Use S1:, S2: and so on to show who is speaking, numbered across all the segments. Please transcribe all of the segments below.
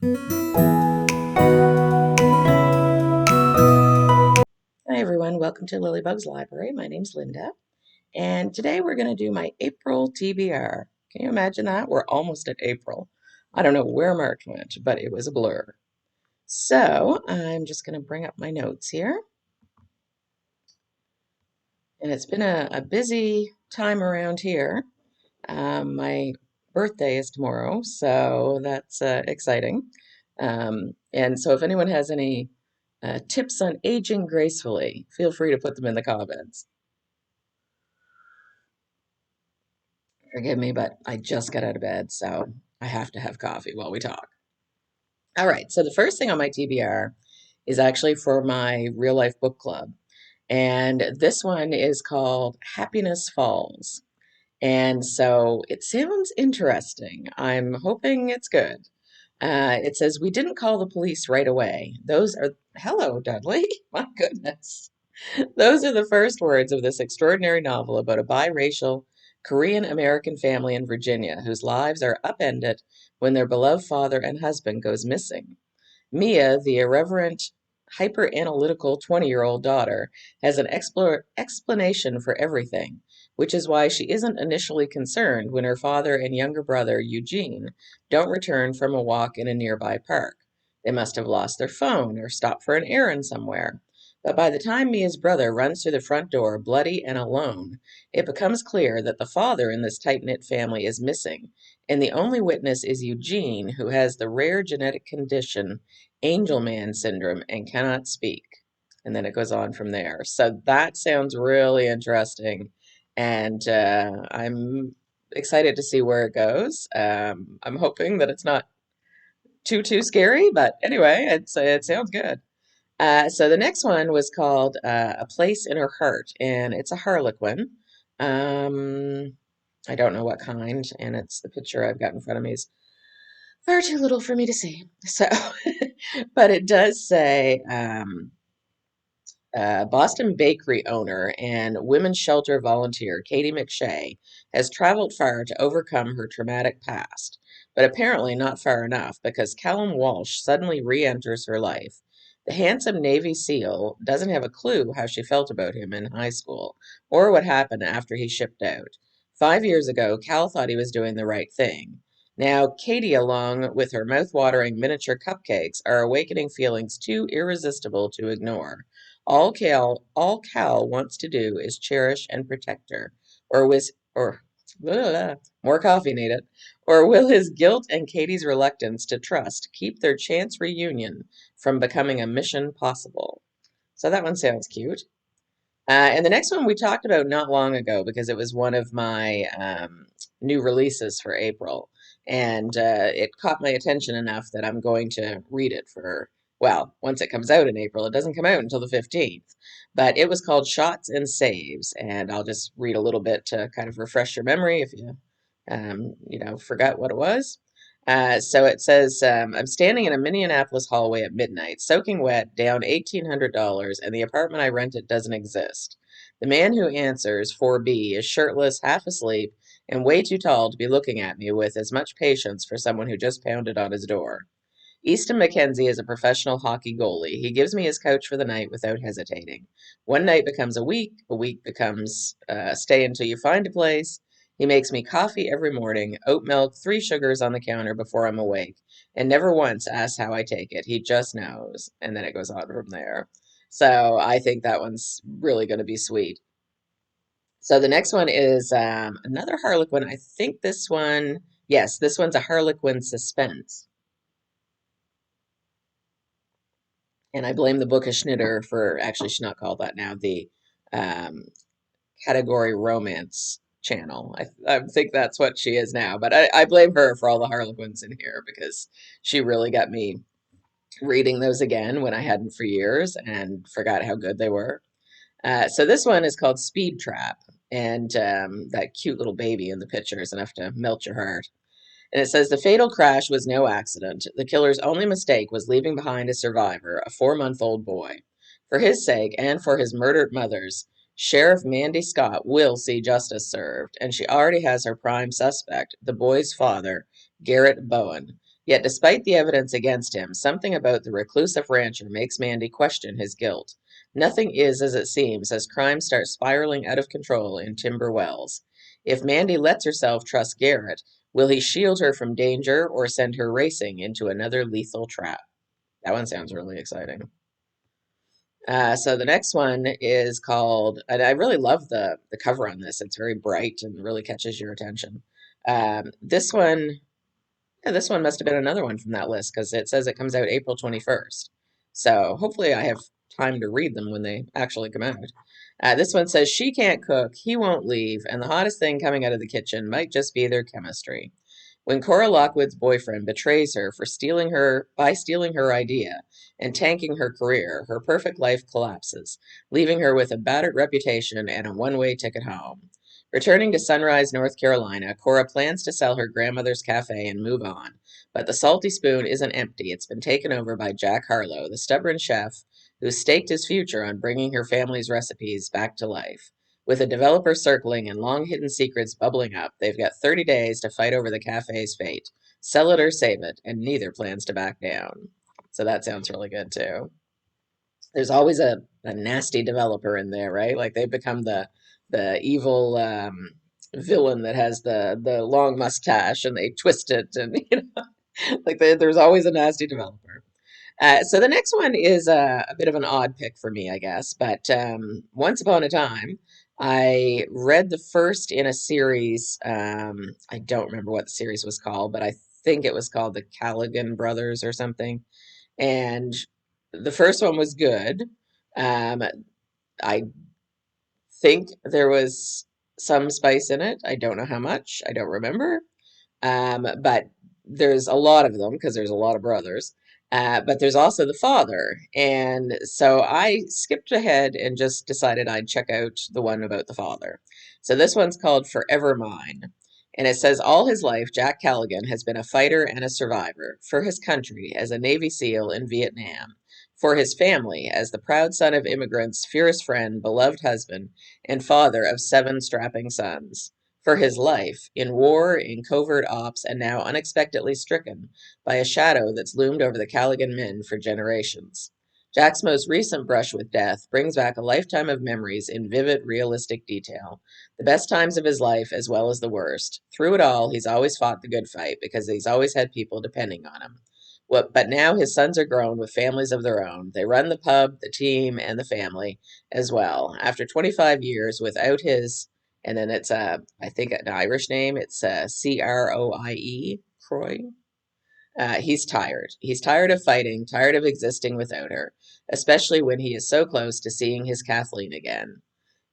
S1: Hi everyone, welcome to Lilybugs Library. My name's Linda, and today we're going to do my April TBR. Can you imagine that? We're almost at April. I don't know where March went, but it was a blur. So I'm just going to bring up my notes here. And it's been a busy time around here. My birthday is tomorrow, so that's exciting. And so if anyone has any tips on aging gracefully, feel free to put them in the comments. Forgive me, but I just got out of bed, so I have to have coffee while we talk. All right, so the first thing on my TBR is actually for my real life book club. And this one is called Happiness Falls. And so it sounds interesting. I'm hoping it's good. It says, "We didn't call the police right away. Those are, hello, Dudley. My goodness. Those are the first words of this extraordinary novel about a biracial Korean American family in Virginia whose lives are upended when their beloved father and husband goes missing. Mia, the irreverent, hyper-analytical 20-year-old daughter, has an explanation for everything, which is why she isn't initially concerned when her father and younger brother, Eugene, don't return from a walk in a nearby park. They must have lost their phone or stopped for an errand somewhere. But by the time Mia's brother runs through the front door, bloody and alone, it becomes clear that the father in this tight-knit family is missing, and the only witness is Eugene, who has the rare genetic condition Angel Man syndrome and cannot speak. And then it goes on from there. So that sounds really interesting. And I'm excited to see where it goes. I'm hoping that it's not too scary, but anyway, it sounds good. So the next one was called A Place in Her Heart, and it's a Harlequin. Um, I don't know what kind, and it's the picture I've got in front of me is far too little for me to see. So, but it does say Boston bakery owner and women's shelter volunteer Katie McShay has traveled far to overcome her traumatic past, but apparently not far enough because Callum Walsh suddenly re enters her life. The handsome Navy SEAL doesn't have a clue how she felt about him in high school or what happened after he shipped out. 5 years ago, Cal thought he was doing the right thing. Now, Katie, along with her mouth-watering miniature cupcakes, are awakening feelings too irresistible to ignore. All Cal wants to do is cherish and protect her, or more coffee needed, or will his guilt and Katie's reluctance to trust keep their chance reunion from becoming a mission possible? So that one sounds cute. And the next one we talked about not long ago because it was one of my new releases for April. And it caught my attention enough that I'm going to read it for, well, once it comes out in April. It doesn't come out until the 15th. But it was called Shots and Saves. And I'll just read a little bit to kind of refresh your memory if you forgot what it was. So it says, I'm standing in a Minneapolis hallway at midnight, soaking wet, down $1,800, and the apartment I rented doesn't exist. The man who answers, 4B, is shirtless, half asleep, and way too tall to be looking at me with as much patience for someone who just pounded on his door. Easton McKenzie is a professional hockey goalie. He gives me his couch for the night without hesitating. One night becomes a week becomes stay until you find a place. He makes me coffee every morning, oat milk, 3 sugars on the counter before I'm awake, and never once asks how I take it. He just knows. And then it goes on from there. So I think that one's really going to be sweet. So the next one is another Harlequin. I think this one, yes, this one's a Harlequin suspense. And I blame the bookish knitter for, actually she's not called that now, the um, category romance channel. I think that's what she is now, but I blame her for all the Harlequins in here because she really got me reading those again when I hadn't for years and forgot how good they were. So this one is called Speed Trap, and that cute little baby in the picture is enough to melt your heart. And it says the fatal crash was no accident. The killer's only mistake was leaving behind a survivor, a 4-month-old boy. For his sake and for his murdered mother's, Sheriff Mandy Scott will see justice served, and she already has her prime suspect, the boy's father, Garrett Bowen. Yet despite the evidence against him, something about the reclusive rancher makes Mandy question his guilt. Nothing is as it seems as crime starts spiraling out of control in Timber Wells. If Mandy lets herself trust Garrett, will he shield her from danger or send her racing into another lethal trap? That one sounds really exciting. So the next one is called, and I really love the cover on this. It's very bright and really catches your attention. This one, yeah, this one must have been another one from that list because it says it comes out April 21st. So hopefully I have time to read them when they actually come out. This one says she can't cook, he won't leave, and the hottest thing coming out of the kitchen might just be their chemistry. When Cora Lockwood's boyfriend betrays her for stealing her idea and tanking her career, her perfect life collapses, leaving her with a battered reputation and a one-way ticket home. Returning to Sunrise, North Carolina, Cora plans to sell her grandmother's cafe and move on, but the salty spoon isn't empty. It's been taken over by Jack Harlow, the stubborn chef who staked his future on bringing her family's recipes back to life. With a developer circling and long hidden secrets bubbling up, they've got 30 days to fight over the cafe's fate. Sell it or save it, and neither plans to back down. So that sounds really good too. There's always a nasty developer in there, right? Like they've become the evil villain that has the long mustache and they twist it and like there's always a nasty developer. So the next one is a bit of an odd pick for me, I guess. But once upon a time, I read the first in a series. I don't remember what the series was called, but I think it was called the Callaghan Brothers or something. And the first one was good. Um, I think there was some spice in it. I don't know how much. I don't remember. But there's a lot of them because there's a lot of brothers. But there's also the father. And so I skipped ahead and just decided I'd check out the one about the father. So this one's called Forever Mine. And it says all his life, Jack Callaghan has been a fighter and a survivor for his country as a Navy SEAL in Vietnam, for his family as the proud son of immigrants, fierce friend, beloved husband, and father of 7 strapping sons, for his life, in war, in covert ops, and now unexpectedly stricken by a shadow that's loomed over the Callaghan men for generations. Jack's most recent brush with death brings back a lifetime of memories in vivid, realistic detail, the best times of his life as well as the worst. Through it all, he's always fought the good fight because he's always had people depending on him. But now his sons are grown with families of their own. They run the pub, the team, and the family as well. After 25 years without his, and then it's I think an Irish name. It's Croie. Croy. He's tired. He's tired of fighting, tired of existing without her, especially when he is so close to seeing his Kathleen again.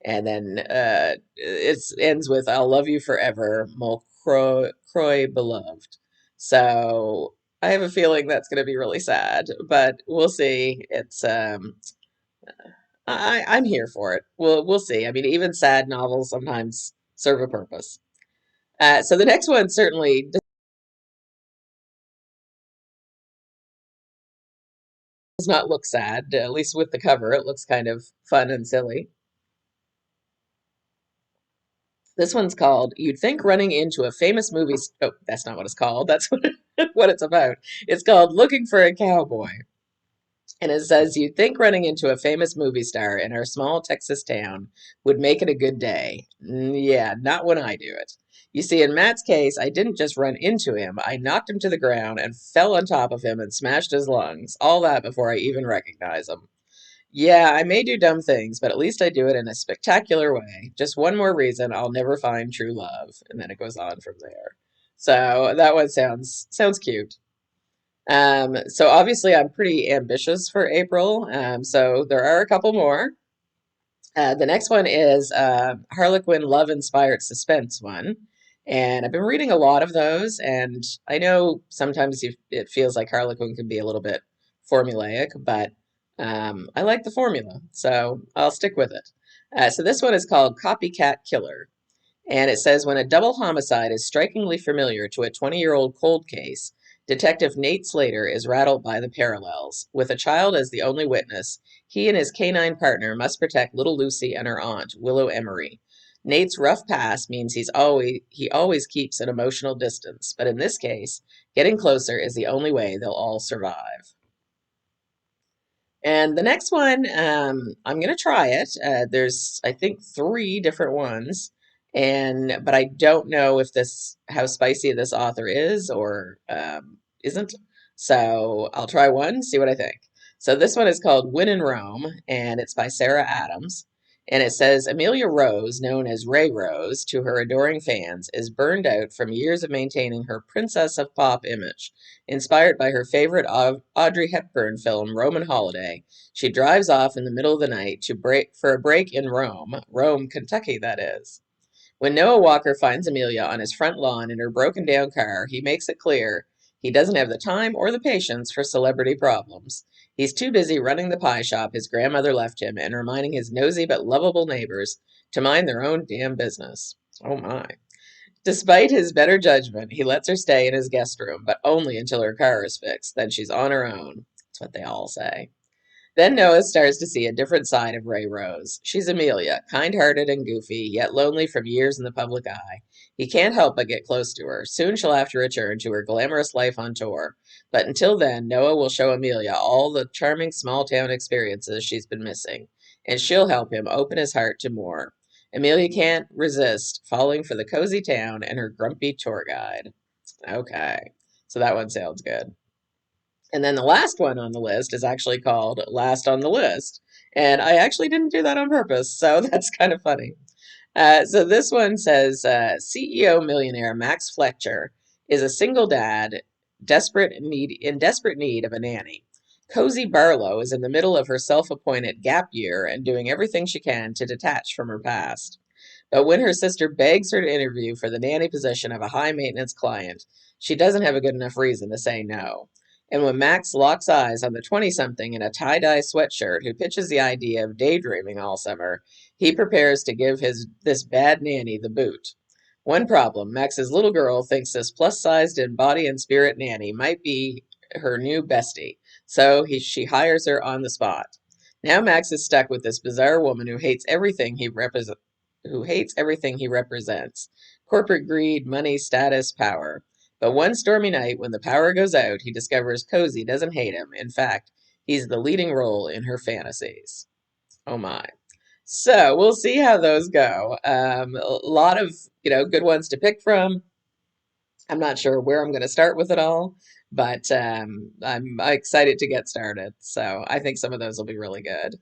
S1: And then it ends with "I'll love you forever, Mo Croy beloved." So I have a feeling that's going to be really sad, but we'll see. It's I'm here for it. We'll see. I mean, even sad novels sometimes serve a purpose. So the next one certainly does not look sad. At least with the cover, it looks kind of fun and silly. This one's called "You'd Think Running Into a Famous Movie." Oh, that's not what it's called. That's what it's about. It's called "Looking for a Cowboy." And it says, "You'd think running into a famous movie star in our small Texas town would make it a good day. Yeah, not when I do it. You see, in Matt's case, I didn't just run into him, I knocked him to the ground and fell on top of him and smashed his lungs. All that before I even recognize him. Yeah, I may do dumb things, but at least I do it in a spectacular way. Just one more reason I'll never find true love." And then it goes on from there. So that one sounds cute. So obviously I'm pretty ambitious for April. So there are a couple more. The next one is Harlequin Love Inspired Suspense one. And I've been reading a lot of those, and I know sometimes it feels like Harlequin can be a little bit formulaic, but I like the formula, so I'll stick with it. So this one is called Copycat Killer. And it says when a double homicide is strikingly familiar to a 20-year-old cold case, Detective Nate Slater is rattled by the parallels. With a child as the only witness, he and his canine partner must protect little Lucy and her aunt, Willow Emery. Nate's rough past means he always keeps an emotional distance, but in this case, Getting closer is the only way they'll all survive. And the next one, I'm gonna try it. There's, I think, three different ones, and but I don't know if this how spicy this author is or isn't. So I'll try one, see what I think. So this one is called When in Rome, and it's by Sarah Adams. And it says Amelia Rose, known as Ray Rose to her adoring fans, is burned out from years of maintaining her princess of pop image. Inspired by her favorite Audrey Hepburn film, Roman Holiday, she drives off in the middle of the night for a break in Rome, Kentucky, that is. When Noah Walker finds Amelia on his front lawn in her broken down car, he makes it clear he doesn't have the time or the patience for celebrity problems. He's too busy running the pie shop his grandmother left him and reminding his nosy but lovable neighbors to mind their own damn business. Oh my. Despite his better judgment, he lets her stay in his guest room, but only until her car is fixed. Then she's on her own. That's what they all say. Then Noah starts to see a different side of Ray Rose. She's Amelia, kind-hearted and goofy, yet lonely from years in the public eye. He can't help but get close to her. Soon she'll have to return to her glamorous life on tour. But until then, Noah will show Amelia all the charming small-town experiences she's been missing, and she'll help him open his heart to more. Amelia can't resist falling for the cozy town and her grumpy tour guide. Okay, so that one sounds good. And then the last one on the list is actually called Last on the List. And I actually didn't do that on purpose, so that's kind of funny. So this one says CEO millionaire Max Fletcher is a single dad in desperate need of a nanny. Cozy Barlow is in the middle of her self-appointed gap year and doing everything she can to detach from her past. But when her sister begs her to interview for the nanny position of a high maintenance client, she doesn't have a good enough reason to say no. And when Max locks eyes on the 20 something in a tie dye sweatshirt who pitches the idea of daydreaming all summer, he prepares to give this bad nanny the boot. One problem, Max's little girl thinks this plus-sized in body and spirit nanny might be her new bestie, so she hires her on the spot. Now Max is stuck with this bizarre woman who hates everything he represents. Corporate greed, money, status, power. But one stormy night, when the power goes out, he discovers Cozy doesn't hate him. In fact, he's the leading role in her fantasies. Oh my. So we'll see how those go. A lot of good ones to pick from. I'm not sure where I'm going to start with it all, but I'm excited to get started. So I think some of those will be really good.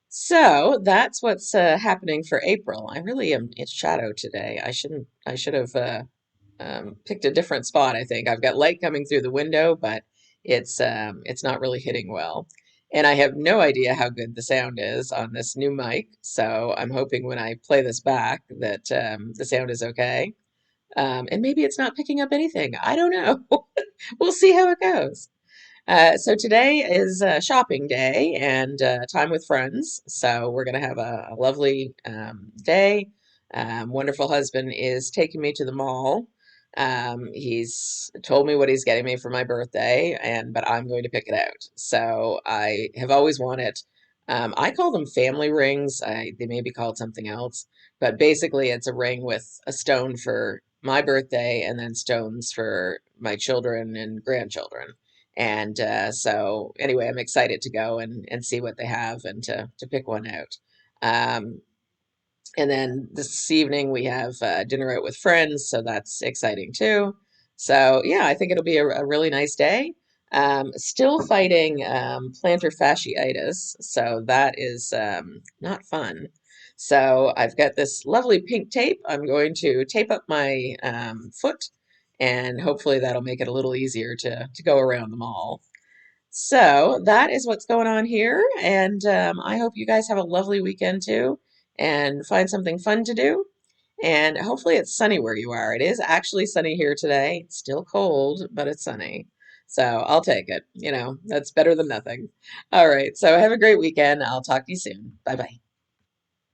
S1: So that's what's happening for April. I really am. It's shadow today. I should have picked a different spot. I think I've got light coming through the window, but it's not really hitting well. And I have no idea how good the sound is on this new mic. So I'm hoping when I play this back that the sound is okay. And maybe it's not picking up anything. I don't know. We'll see how it goes. So today is shopping day and time with friends. So we're going to have a lovely day. Wonderful husband is taking me to the mall. He's told me what he's getting me for my birthday, but I'm going to pick it out. So I have always wanted. I call them family rings. They may be called something else, but basically it's a ring with a stone for my birthday and then stones for my children and grandchildren. And so anyway, I'm excited to go and see what they have and to pick one out. Um, and then this evening we have dinner out with friends, so that's exciting too. So yeah, I think it'll be a really nice day. Still fighting plantar fasciitis, so that is not fun. So I've got this lovely pink tape. I'm going to tape up my foot, and hopefully that'll make it a little easier to go around the mall. So that is what's going on here, and I hope you guys have a lovely weekend too, and find something fun to do. And hopefully it's sunny where you are. It is actually sunny here today. It's still cold, but it's sunny. So I'll take it. That's better than nothing. All right. So have a great weekend. I'll talk to you soon. Bye bye.